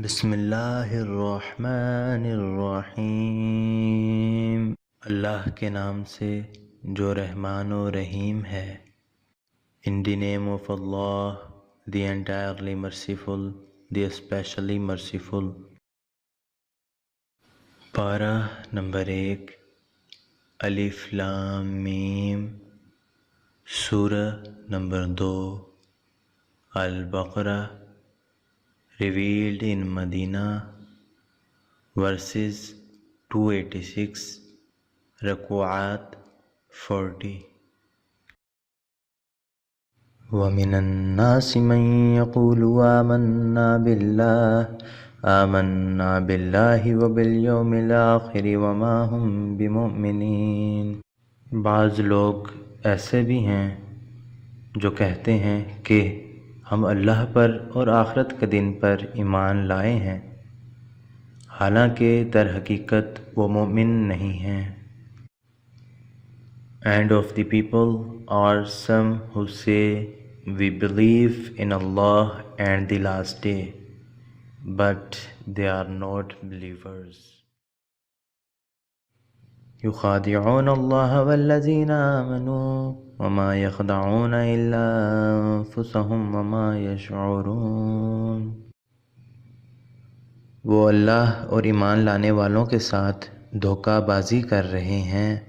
بسم اللہ الرحمن الرحیم۔ اللہ کے نام سے جو رحمان و رحیم ہے۔ In the name of Allah, the entirely merciful, the especially merciful۔ پارہ نمبر 1، الف لام میم۔ سورہ number 2، Al-Baqarah, revealed in Medina، verses 286، رکوعات 40۔ وَمِنَ النَّاسِ مَن يَقُولُ آمَنَّا بِاللَّهِ وَبِالْيَوْمِ الْآخِرِ وَمَا هُمْ بِمُؤْمِنِينَ۔ بعض لوگ ایسے بھی ہیں جو کہتے ہیں کہ ہم اللہ پر اور آخرت کے دن پر ایمان لائے ہیں، حالانکہ در حقیقت وہ مومن نہیں ہیں۔ And of the people are some who say, we believe in Allah and the last day, but they are not believers۔ يخادعون الله والذين آمنوا وما يخدعون إلا أنفسهم وما يشعرون۔ وہ اللہ اور ایمان لانے والوں کے ساتھ دھوکہ بازی کر رہے ہیں،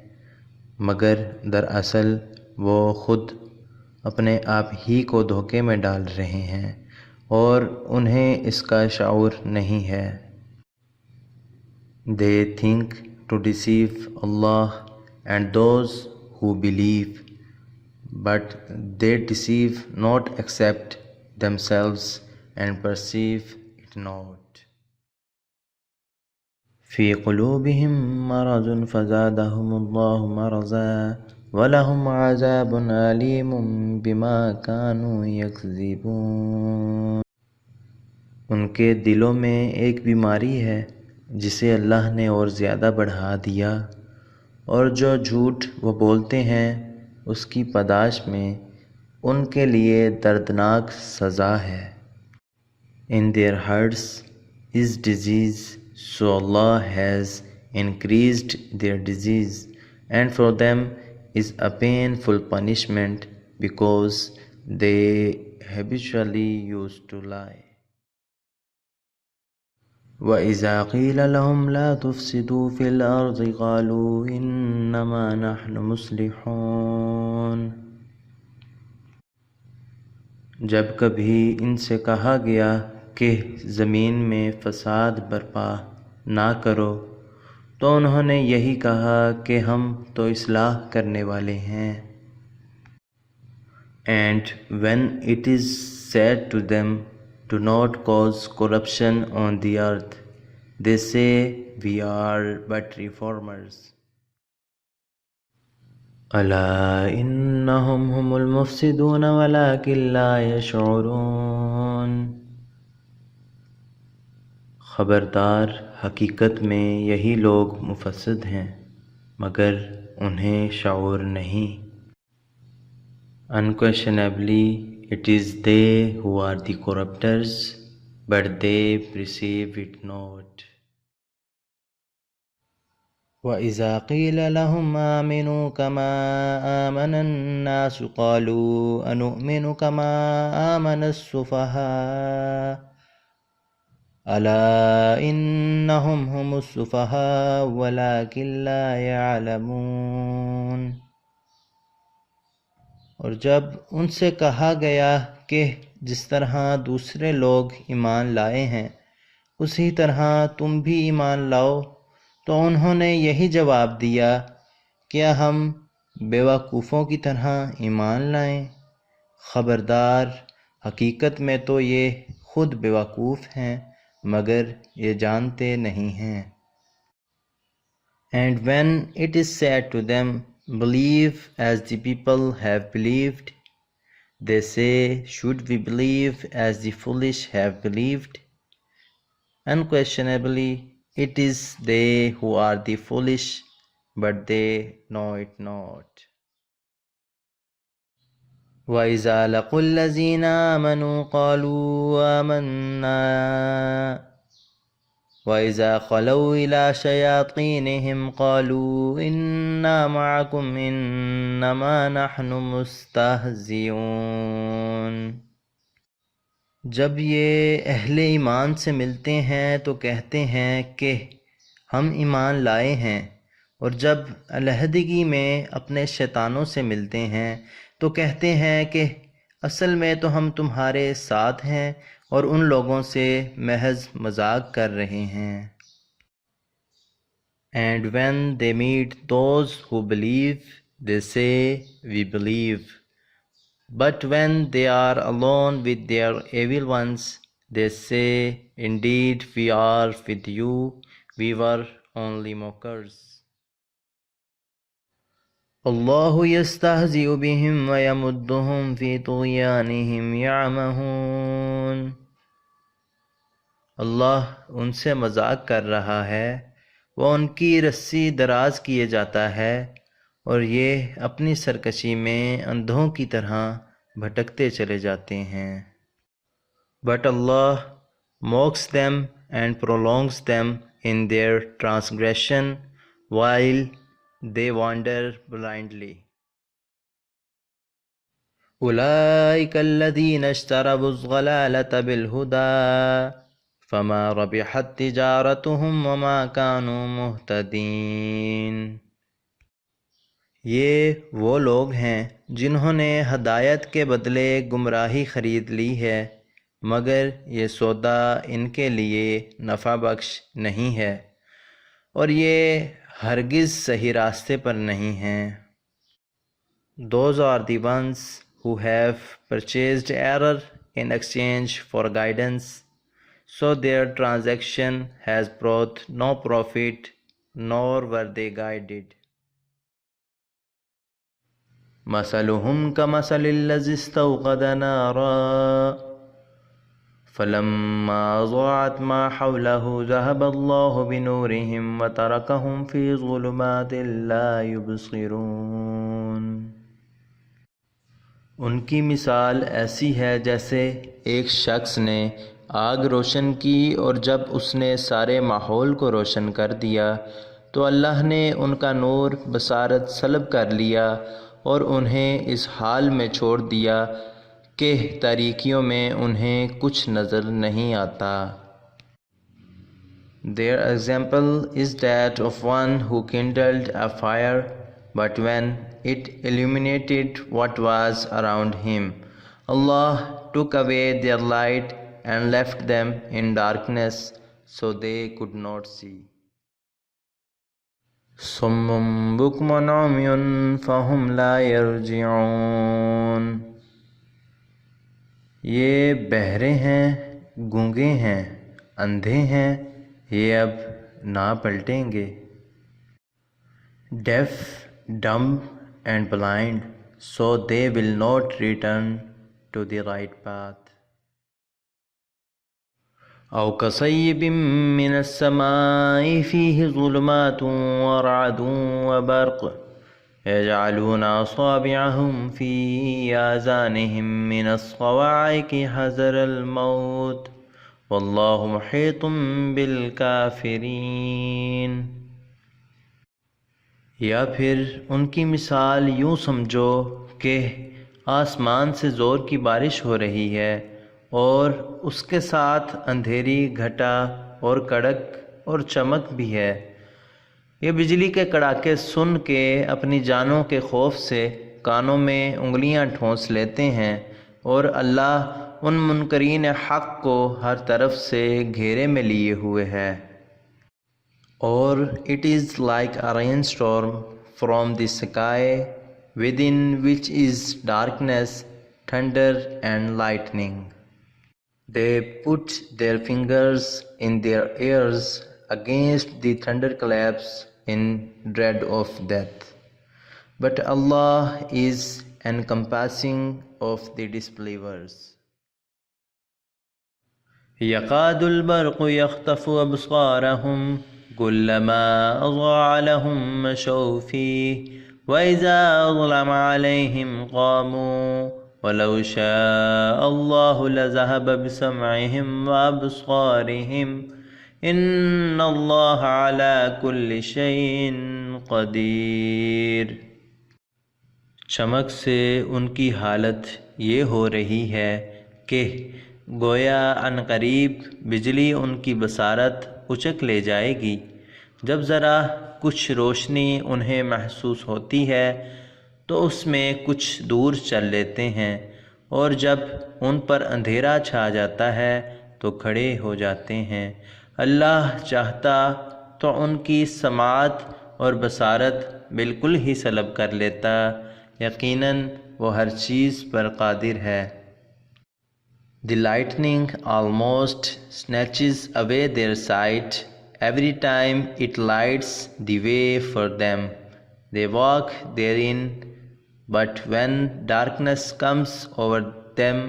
مگر دراصل وہ خود اپنے آپ ہی کو دھوکے میں ڈال رہے ہیں اور انہیں اس کا شعور نہیں ہے۔ They think to deceive Allah and those who believe, but they deceive not except themselves and perceive it not۔ فی قلوبہم مرض فزادہم اللہ مرضا ولہم عذاب علیم بما کانوا یکذبون۔ ان کے دلوں میں ایک بیماری ہے جسے اللہ نے اور زیادہ بڑھا دیا، اور جو جھوٹ وہ بولتے ہیں اس کی پاداش میں ان کے لیے دردناک سزا ہے۔ In their hearts is disease, so Allah has increased their disease, and for them is a painful punishment because they habitually used to lie۔ وَإِذَا قِيلَ لَهُمْ لَا تُفْسِدُوا فِي الْأَرْضِ قَالُوا إِنَّمَا نَحْنُ مُصْلِحُونَ۔ جب کبھی ان سے کہا گیا کہ زمین میں فساد برپا نہ کرو تو انہوں نے یہی کہا کہ ہم تو اصلاح کرنے والے ہیں۔ And when it is said to them, do not cause corruption on the earth, they say, we are but reformers۔ الا انہم هم المفسدون ولکن لا یشعرون۔ خبردار، حقیقت میں یہی لوگ مفسد ہیں مگر انہیں شعور نہیں۔ Unquestionably it is they who are the corrupters, but they perceive it not۔ وَإِذَا قِيلَ لَهُمْ آمِنُوا كَمَا آمَنَ النَّاسُ قَالُوا أَنُؤْمِنُ كَمَا آمَنَ السُّفَهَاءُ أَلَا إِنَّهُمْ هُمُ السُّفَهَاءُ وَلَكِنْ لَا يَعْلَمُونَ۔ اور جب ان سے کہا گیا کہ جس طرح دوسرے لوگ ایمان لائے ہیں اسی طرح تم بھی ایمان لاؤ، تو انہوں نے یہی جواب دیا، کیا ہم بیوقوفوں کی طرح ایمان لائیں؟ خبردار، حقیقت میں تو یہ خود بیوقوف ہیں مگر یہ جانتے نہیں ہیں۔ And when it is said to them, believe as the people have believed, they say, should we believe as the foolish have believed? Unquestionably it is they who are the foolish, but they know it not۔ وَإِذَا لَقُوا الَّذِينَ آمَنُوا قَالُوا آمَنَّا وَإِذَا خَلَوْا إِلَى شَيَاطِينِهِمْ قَالُوا إِنَّا مَعَكُمْ إِنَّمَا نَحْنُ مُسْتَهْزِئُونَ۔ جب یہ اہل ایمان سے ملتے ہیں تو کہتے ہیں کہ ہم ایمان لائے ہیں، اور جب علیحدگی میں اپنے شیطانوں سے ملتے ہیں تو کہتے ہیں کہ اصل میں تو ہم تمہارے ساتھ ہیں اور ان لوگوں سے محض مذاق کر رہے ہیں۔ And when they meet those who believe, they say, "We believe." But when they are alone with their evil ones, they say, "Indeed, we are with you. We were only mockers." اللہ یستہزئ بہم ویمدہم فی طغیانہم یعمہون۔ اللہ ان سے مذاق کر رہا ہے، وہ ان کی رسی دراز کیے جاتا ہے اور یہ اپنی سرکشی میں اندھوں کی طرح بھٹکتے چلے جاتے ہیں۔ But Allah mocks them and prolongs them in their transgression while they wander blindly. أولئك الذين اشتروا الضلالة بالهدى فما ربحت تجارتهم وما كانوا مهتدين۔ یہ وہ لوگ ہیں جنہوں نے ہدایت کے بدلے گمراہی خرید لی ہے، مگر یہ سودا ان کے لیے نفع بخش نہیں ہے اور یہ ہرگز صحیح راستے پر نہیں ہیں۔ Those are the ones who have purchased error in exchange for guidance, so their transaction has brought no profit, nor were they guided. مثلهم كمثل الذي استوقد نارا فلما أضاعت ما حوله ذهب الله بنورهم وتركهم في ظلمات لا يبصرون۔ ان کی مثال ایسی ہے جیسے ایک شخص نے آگ روشن کی، اور جب اس نے سارے ماحول کو روشن کر دیا تو اللہ نے ان کا نور بصارت سلب کر لیا اور انہیں اس حال میں چھوڑ دیا کہ تاریکیوں میں انہیں کچھ نظر نہیں آتا۔ Their example is that of one who kindled a fire, but when it illuminated what was around him, Allah took away their light and left them in darkness, so they could not see. صم بکم عمی فہم لا یرجعون۔ یہ بہرے ہیں، گونگے ہیں، اندھے ہیں، یہ اب نہ پلٹیں گے۔ Deaf, dumb and blind, so they will not return to the right path. أو كصيب من السماء فيه ظلمات ورعد وبرق يجعلون أصابعهم في آذانهم من الصواعق حذر الموت والله محيط بالكافرين۔ یا پھر ان کی مثال یوں سمجھو کہ آسمان سے زور کی بارش ہو رہی ہے اور اس کے ساتھ اندھیری گھٹا اور کڑک اور چمک بھی ہے۔ یہ بجلی کے کڑاکے سن کے اپنی جانوں کے خوف سے کانوں میں انگلیاں ٹھونس لیتے ہیں، اور اللہ ان منکرین حق کو ہر طرف سے گھیرے میں لیے ہوئے ہے۔ اور it is like a rainstorm from the sky within which is darkness, thunder and lightning. They put their fingers in their ears against the thunderclaps in dread of death. But Allah is encompassing of the disbelievers. يَقَادُ الْبَرْقُ يَخْطَفُ أَبْصَارَهُمْ كُلَّمَا أَضَاعَ لَهُمْ مَشَوْا فِيهِ وَإِذَا أَظْلَمَ عَلَيْهِمْ قَامُوا وَلَوْ شَاءَ اللَّهُ لَذَهَبَ بِسَمْعِهِمْ وَأَبْصَارِهِمْ ان اللہ علی کل شیء قدیر۔ چمک سے ان کی حالت یہ ہو رہی ہے کہ گویا عنقریب بجلی ان کی بصارت اچک لے جائے گی۔ جب ذرا کچھ روشنی انہیں محسوس ہوتی ہے تو اس میں کچھ دور چل لیتے ہیں، اور جب ان پر اندھیرا چھا جاتا ہے تو کھڑے ہو جاتے ہیں۔ اللہ چاہتا تو ان کی سماعت اور بصارت بالکل ہی سلب کر لیتا، یقیناً وہ ہر چیز پر قادر ہے۔ The lightning almost snatches away their sight every time it lights the way for them. They walk therein, but when darkness comes over them,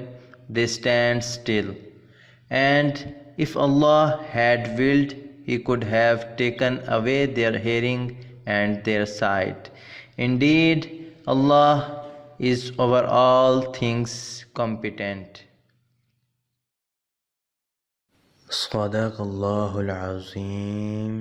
they stand still. And if Allah had willed, He could have taken away their hearing and their sight. Indeed, Allah is over all things competent. صدق اللہ العظیم۔